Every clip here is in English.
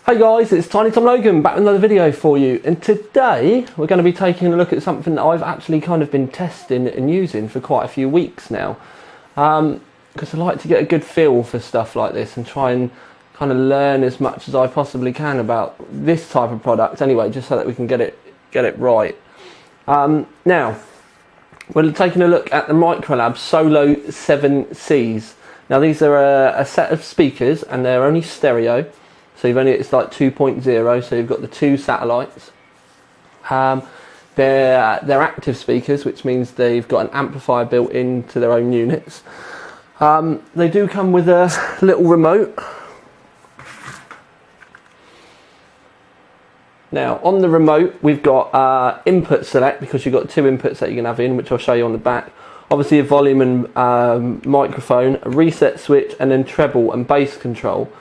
Hey guys, it's Tiny Tom Logan back with another video for you, and today we're going to be taking a look at something that I've actually kind of been testing and using for quite a few weeks now, because I like to get a good feel for stuff like this and try and kind of learn as much as I possibly can about this type of product anyway, just so that we can get it right. Now we're taking a look at the Microlab Solo 7Cs. Now these are a set of speakers and they're only stereo. So it's like 2.0, so you've got the two satellites. They're active speakers, which means they've got an amplifier built into their own units. They do come with a little remote. Now on the remote we've got input select, because you've got two inputs that you can have in, which I'll show you on the back. Obviously a volume and microphone, a reset switch, and then treble and bass control.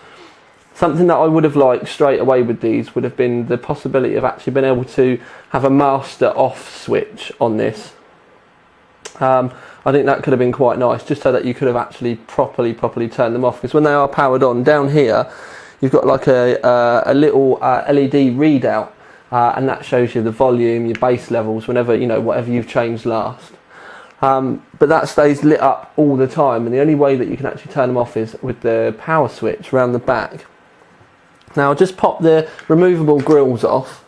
Something that I would have liked straight away with these would have been the possibility of actually being able to have a master off switch on this. I think that could have been quite nice, just so that you could have actually properly turned them off, because when they are powered on, down here you've got like a little LED readout, and that shows you the volume, your bass levels, whenever, whatever you've changed last. But that stays lit up all the time, and the only way that you can actually turn them off is with the power switch around the back. Now I'll just pop the removable grills off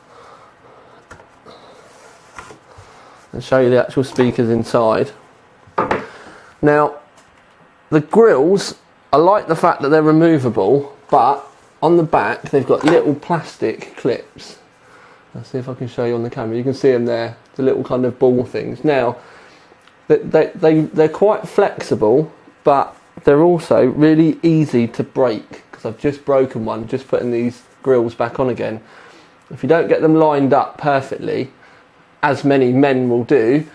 and show you the actual speakers inside. Now the grills, I like the fact that they're removable, but on the back they've got little plastic clips. Let's see if I can show you on the camera. You can see them there, the little kind of ball things. Now they're quite flexible, but they're also really easy to break, because I've just broken one just putting these grills back on again. If you don't get them lined up perfectly, as many men will do,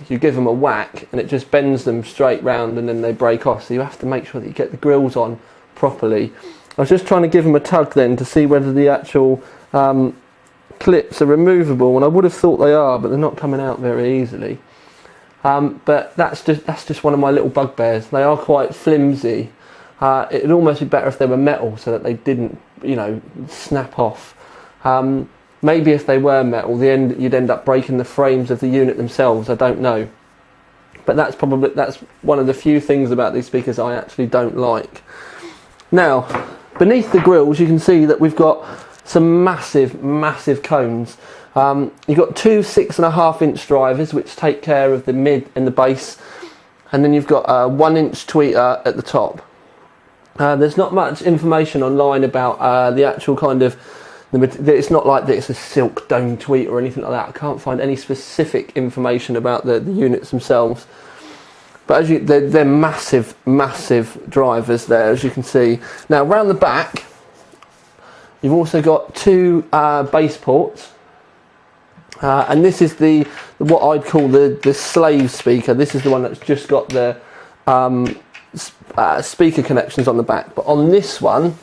you give them a whack and it just bends them straight round and then they break off. So you have to make sure that you get the grills on properly. I was just trying to give them a tug then to see whether the actual clips are removable, and I would have thought they are, but they're not coming out very easily. But that's just one of my little bugbears. They are quite flimsy. It'd almost be better if they were metal, so that they didn't, snap off. Maybe if they were metal, you'd end up breaking the frames of the unit themselves. I don't know. But that's one of the few things about these speakers I actually don't like. Now, beneath the grills, you can see that we've got some massive cones. You've got two 6.5-inch drivers, which take care of the mid and the bass, and then you've got a 1-inch tweeter at the top. There's not much information online about the actual it's not like that it's a silk dome tweeter or anything like that. I can't find any specific information about the units themselves. But they're massive drivers there, as you can see. Now around the back you've also got two bass ports. And this is what I'd call the slave speaker. This is the one that's just got the speaker connections on the back. But on this one,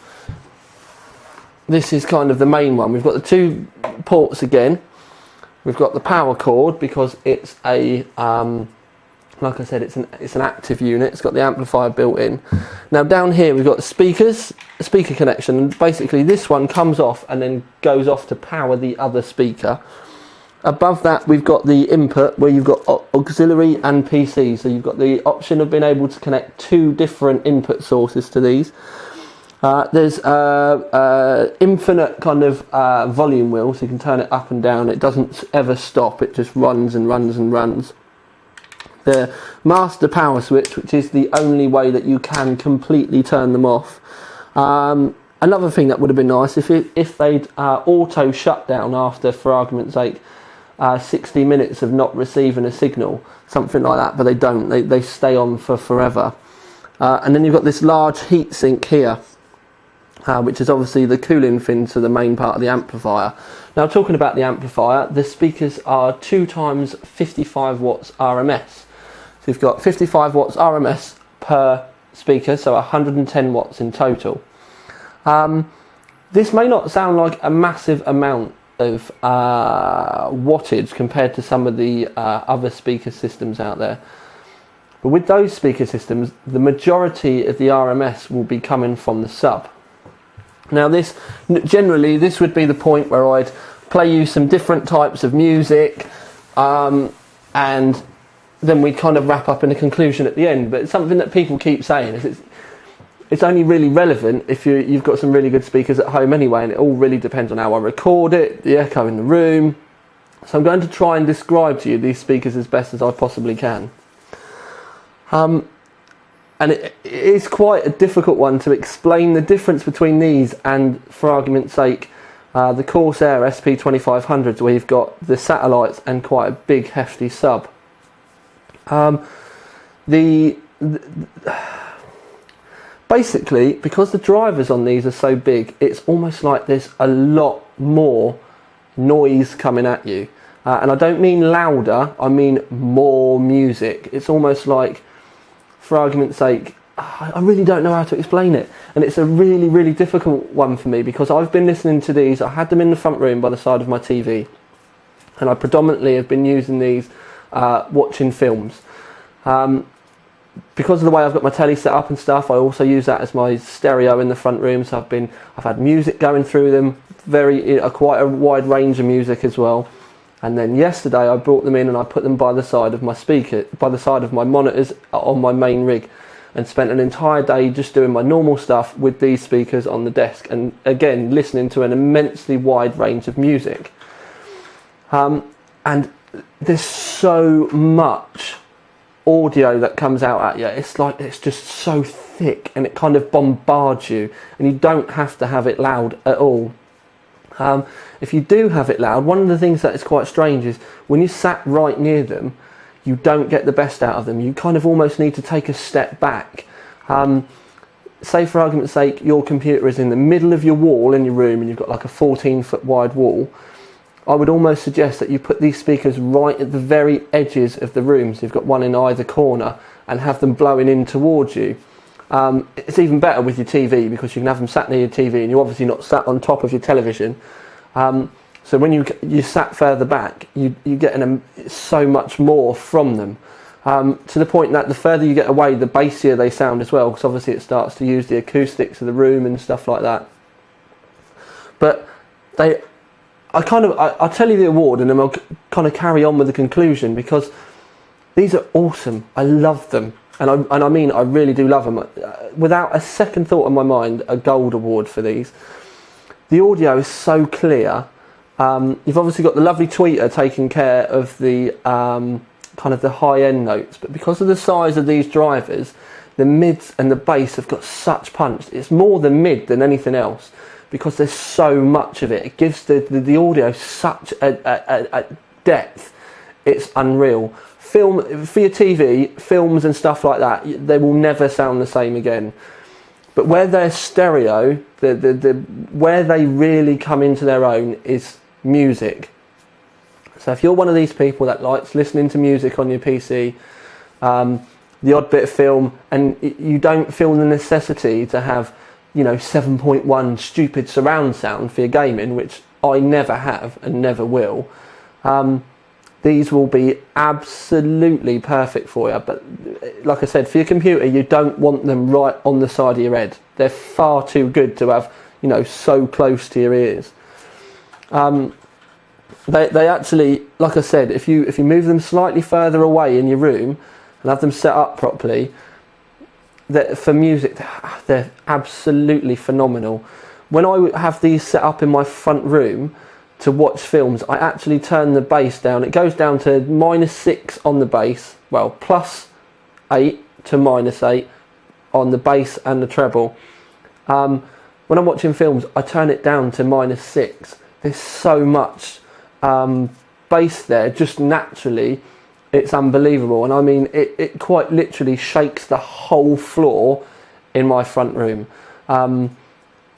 this is kind of the main one. We've got the two ports again. We've got the power cord, because it's like I said, it's an active unit. It's got the amplifier built in. Now down here we've got the speaker connection, and basically this one comes off and then goes off to power the other speaker. Above that we've got the input, where you've got auxiliary and PC, so you've got the option of being able to connect two different input sources to these. There's infinite volume wheel, so you can turn it up and down. It doesn't ever stop, it just runs and runs and runs. The master power switch, which is the only way that you can completely turn them off. Another thing that would have been nice if they'd auto shut down after, for argument's sake, 60 minutes of not receiving a signal, something like that, but they don't. They stay on for forever. And then you've got this large heatsink here, which is obviously the cooling fin to the main part of the amplifier. Now talking about the amplifier, the speakers are 2 times 55 watts RMS. So you've got 55 watts RMS per speaker, so 110 watts in total. This may not sound like a massive amount of wattage compared to some of the other speaker systems out there, but with those speaker systems the majority of the RMS will be coming from the sub. Now generally this would be the point where I'd play you some different types of music, and then we'd kind of wrap up in a conclusion at the end. But it's something that people keep saying is it's only really relevant if you've got some really good speakers at home anyway, and it all really depends on how I record it, the echo in the room. So I'm going to try and describe to you these speakers as best as I possibly can. And it is quite a difficult one to explain the difference between these and, for argument's sake, the Corsair SP2500s, where you've got the satellites and quite a big hefty sub. Basically, because the drivers on these are so big, it's almost like there's a lot more noise coming at you. And I don't mean louder, I mean more music. It's almost like, for argument's sake, I really don't know how to explain it. And it's a really, really difficult one for me, because I've been listening to these. I had them in the front room by the side of my TV. And I predominantly have been using these watching films. Because of the way I've got my telly set up and stuff, I also use that as my stereo in the front room. So I've had music going through them, quite a wide range of music as well. And then yesterday I brought them in and I put them by the side of my my monitors on my main rig, and spent an entire day just doing my normal stuff with these speakers on the desk, and again listening to an immensely wide range of music. And there's so much audio that comes out at you. It's just so thick, and it kind of bombards you, and you don't have to have it loud at all. If you do have it loud, one of the things that is quite strange is when you're sat right near them, you don't get the best out of them. You kind of almost need to take a step back. Say, for argument's sake, your computer is in the middle of your wall in your room and you've got like a 14-foot wide wall. I would almost suggest that you put these speakers right at the very edges of the room, so you've got one in either corner, and have them blowing in towards you. It's even better with your TV, because you can have them sat near your TV and you're obviously not sat on top of your television. So when you sat further back, you get so much more from them, to the point that the further you get away, the bassier they sound as well, because obviously it starts to use the acoustics of the room and stuff like that. But I'll tell you the award and then I'll kind of carry on with the conclusion, because these are awesome. I love them. And I mean, I really do love them. Without a second thought in my mind, a gold award for these. The audio is so clear. You've obviously got the lovely tweeter taking care of the kind of the high-end notes, but because of the size of these drivers, the mids and the bass have got such punch. It's more the mid than anything else, because there's so much of it. It gives the audio such a depth. It's unreal. For your TV, films and stuff like that, they will never sound the same again. But where they're stereo, where they really come into their own is music. So if you're one of these people that likes listening to music on your PC, the odd bit of film, and you don't feel the necessity to have, 7.1 stupid surround sound for your gaming, which I never have and never will, these will be absolutely perfect for you. But like I said, for your computer, you don't want them right on the side of your head. They're far too good to have, so close to your ears. They actually, like I said, if you move them slightly further away in your room and have them set up properly, for music, they're absolutely phenomenal. When I have these set up in my front room to watch films, I actually turn the bass down. It goes down to -6 on the bass, well, +8 to -8 on the bass and the treble. When I'm watching films, I turn it down to -6. There's so much bass there, just naturally. It's unbelievable, and I mean, it quite literally shakes the whole floor in my front room.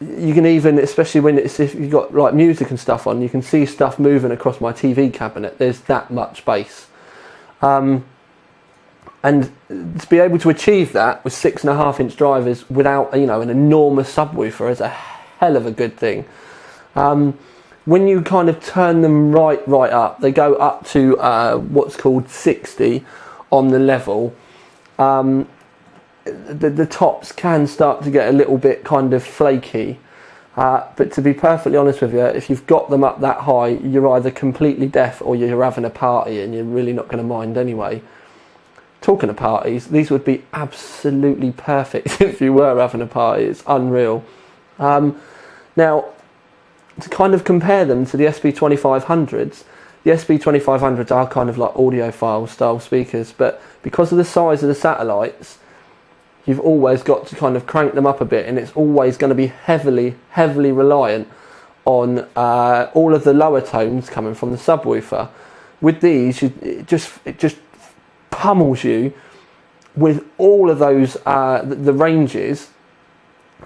You can even, especially if you've got like music and stuff on, you can see stuff moving across my TV cabinet. There's that much bass. And to be able to achieve that with 6.5-inch drivers without, an enormous subwoofer is a hell of a good thing. When you kind of turn them right up, they go up to what's called 60 on the level. The tops can start to get a little bit kind of flaky. But to be perfectly honest with you, if you've got them up that high, you're either completely deaf or you're having a party and you're really not going to mind anyway. Talking of parties, these would be absolutely perfect if you were having a party. It's unreal. Now, to kind of compare them to the SB2500s, the SB2500s are kind of like audiophile style speakers, but because of the size of the satellites, you've always got to kind of crank them up a bit, and it's always going to be heavily reliant on all of the lower tones coming from the subwoofer. With these, it just pummels you with all of those the ranges,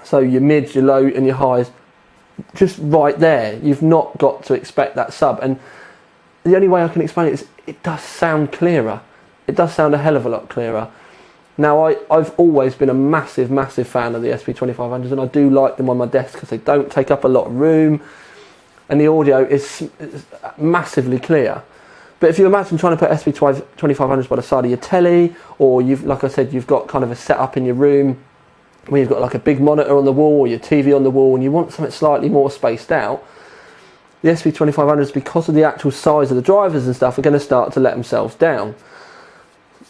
so your mids, your low and your highs, just right there. You've not got to expect that sub, and the only way I can explain it is it does sound clearer. It does sound a hell of a lot clearer. Now, I've always been a massive fan of the SB2500s, and I do like them on my desk because they don't take up a lot of room and the audio is massively clear. But if you imagine trying to put SB2500s by the side of your telly, or like I said, you've got kind of a setup in your room where you've got like a big monitor on the wall or your TV on the wall and you want something slightly more spaced out, the SB2500s, because of the actual size of the drivers and stuff, are going to start to let themselves down.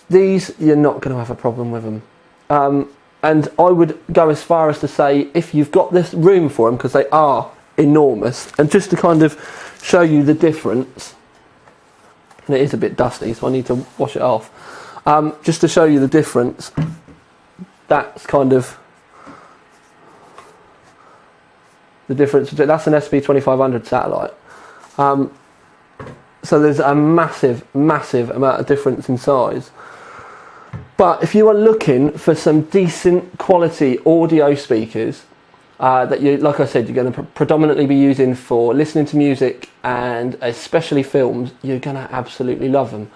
These, you're not going to have a problem with them. And I would go as far as to say, if you've got this room for them, because they are enormous, and just to kind of show you the difference, and it is a bit dusty, so I need to wash it off. Just to show you the difference, that's kind of the difference. That's an SB2500 satellite. So there's a massive amount of difference in size. But if you are looking for some decent quality audio speakers that you, like I said, you're going to predominantly be using for listening to music and especially films, you're going to absolutely love them.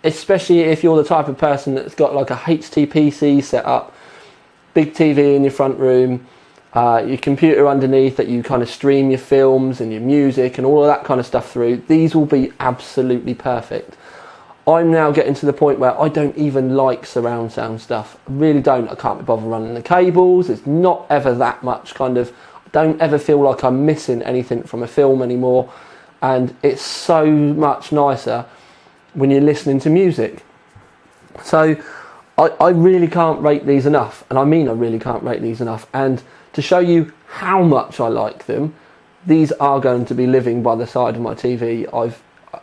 Especially if you're the type of person that's got like a HTPC set up, big TV in your front room, your computer underneath that you kind of stream your films and your music and all of that kind of stuff through. These will be absolutely perfect. I'm now getting to the point where I don't even like surround sound stuff. I really don't. I can't be bothered running the cables. It's not ever that much kind of, I don't ever feel like I'm missing anything from a film anymore. And it's so much nicer when you're listening to music. So I really can't rate these enough. And I mean, I really can't rate these enough. And to show you how much I like them, these are going to be living by the side of my TV.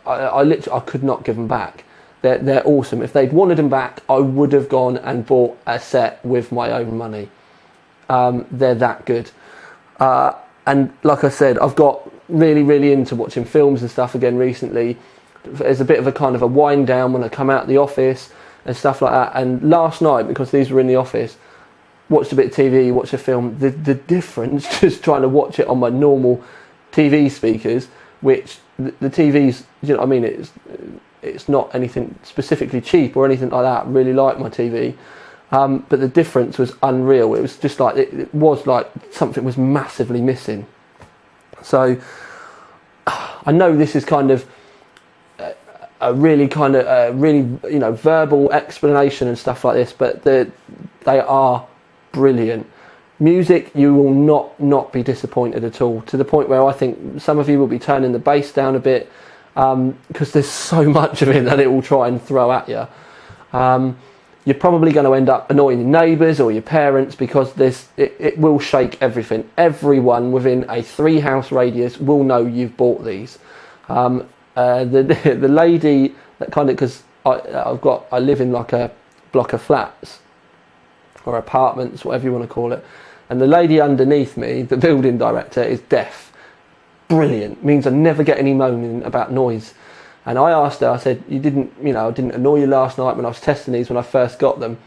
I could not give them back. They're awesome. If they'd wanted them back, I would have gone and bought a set with my own money. They're that good. And like I said, I've got really into watching films and stuff again recently. There's a bit of a kind of a wind down when I come out of the office and stuff like that. And last night, because these were in the office, watched a bit of TV, watched a film. The difference, just trying to watch it on my normal TV speakers, which the TVs, you know what I mean, it's not anything specifically cheap or anything like that. I really like my TV, but the difference was unreal. It was just like it was like something was massively missing. So I know this is kind of a really verbal explanation and stuff like this, but they are brilliant. Music, you will not be disappointed at all, to the point where I think some of you will be turning the bass down a bit because there's so much of it that it will try and throw at you. You're probably going to end up annoying your neighbours or your parents because it will shake everything. Everyone within a 3-house radius will know you've bought these. The lady that kind of, because I live in like a block of flats or apartments, whatever you want to call it, and the lady underneath me, the building director, is deaf. Brilliant. Means I never get any moaning about noise. And I asked her, I said, I didn't annoy you last night when I was testing these when I first got them?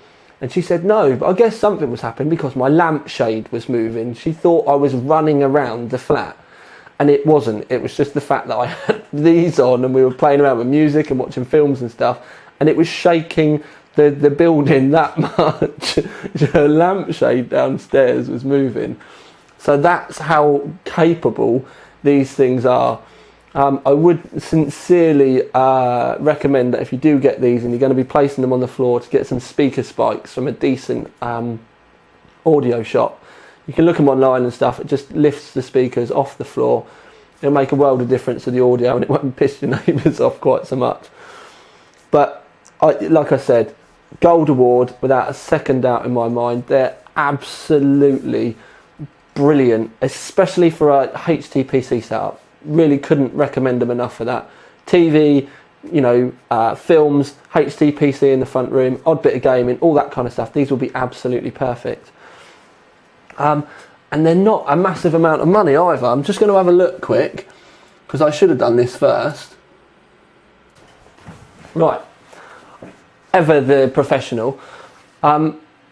And she said, no, but I guess something was happening because my lampshade was moving. She thought I was running around the flat. And it wasn't. It was just the fact that I had these on and we were playing around with music and watching films and stuff. And it was shaking the building that much. Her lampshade downstairs was moving. So that's how capable these things are. I would sincerely recommend that if you do get these and you're going to be placing them on the floor, to get some speaker spikes from a decent audio shop. You can look them online and stuff. It just lifts the speakers off the floor. It'll make a world of difference to the audio, and it won't piss your neighbours off quite so much. But like I said, Gold Award without a second doubt in my mind. They're absolutely brilliant, especially for a HTPC setup. Really couldn't recommend them enough for that. TV, you know, films, HTPC in the front room, odd bit of gaming, all that kind of stuff. These will be absolutely perfect. And they're not a massive amount of money either. I'm just going to have a look quick, because I should have done this first. Right, ever the professional.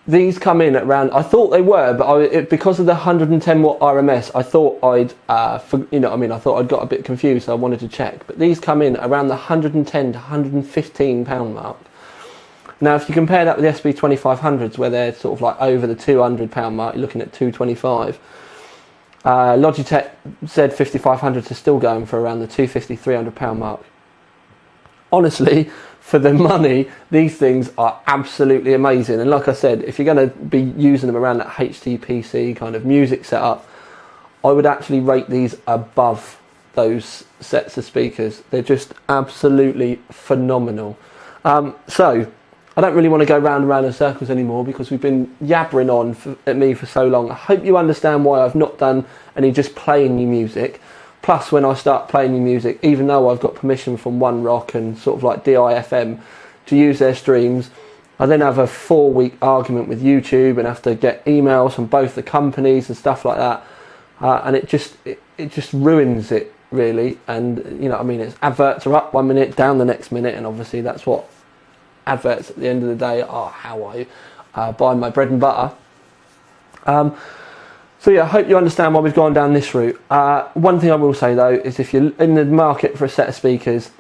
These come in at around, I thought they were, but because of the 110 watt RMS, I thought I thought I'd got a bit confused, so I wanted to check. But these come in around the 110 to 115 pound mark. Now, if you compare that with the SB2500s, where they're sort of like over the 200 pound mark, you're looking at 225. Logitech Z5500s are still going for around the 250, 300 pound mark. Honestly, for the money, these things are absolutely amazing. And like I said, if you're going to be using them around that HTPC kind of music setup, I would actually rate these above those sets of speakers. They're just absolutely phenomenal. So I don't really want to go round and round in circles anymore, because we've been yabbering on at me for so long. I hope you understand why I've not done any just playing new music. Plus, when I start playing new music, even though I've got permission from One Rock and sort of like DIFM to use their streams, I then have a 4-week argument with YouTube and have to get emails from both the companies and stuff like that. And it just ruins it, really. And, you know what I mean, it's adverts are up 1 minute, down the next minute, and obviously that's what adverts at the end of the day are, how I buy my bread and butter. So yeah, I hope you understand why we've gone down this route. One thing I will say though is, if you're in the market for a set of speakers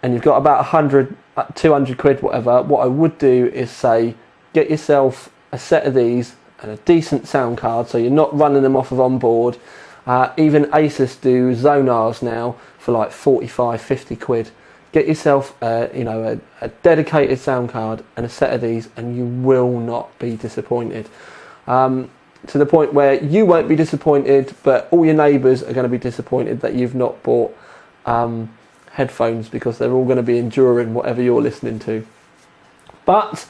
and you've got about 100, 200 quid, whatever, what I would do is say, get yourself a set of these and a decent sound card, so you're not running them off of onboard. Even Asus do Zonars now for like 45, 50 quid. Get yourself a dedicated sound card and a set of these, and you will not be disappointed. To the point where you won't be disappointed, but all your neighbours are going to be disappointed that you've not bought headphones, because they're all going to be enduring whatever you're listening to. But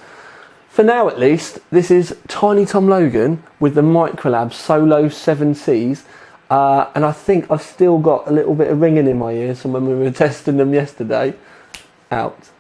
for now at least, this is Tiny Tom Logan with the Microlab Solo 7Cs. And I think I've still got a little bit of ringing in my ears from when we were testing them yesterday. Out.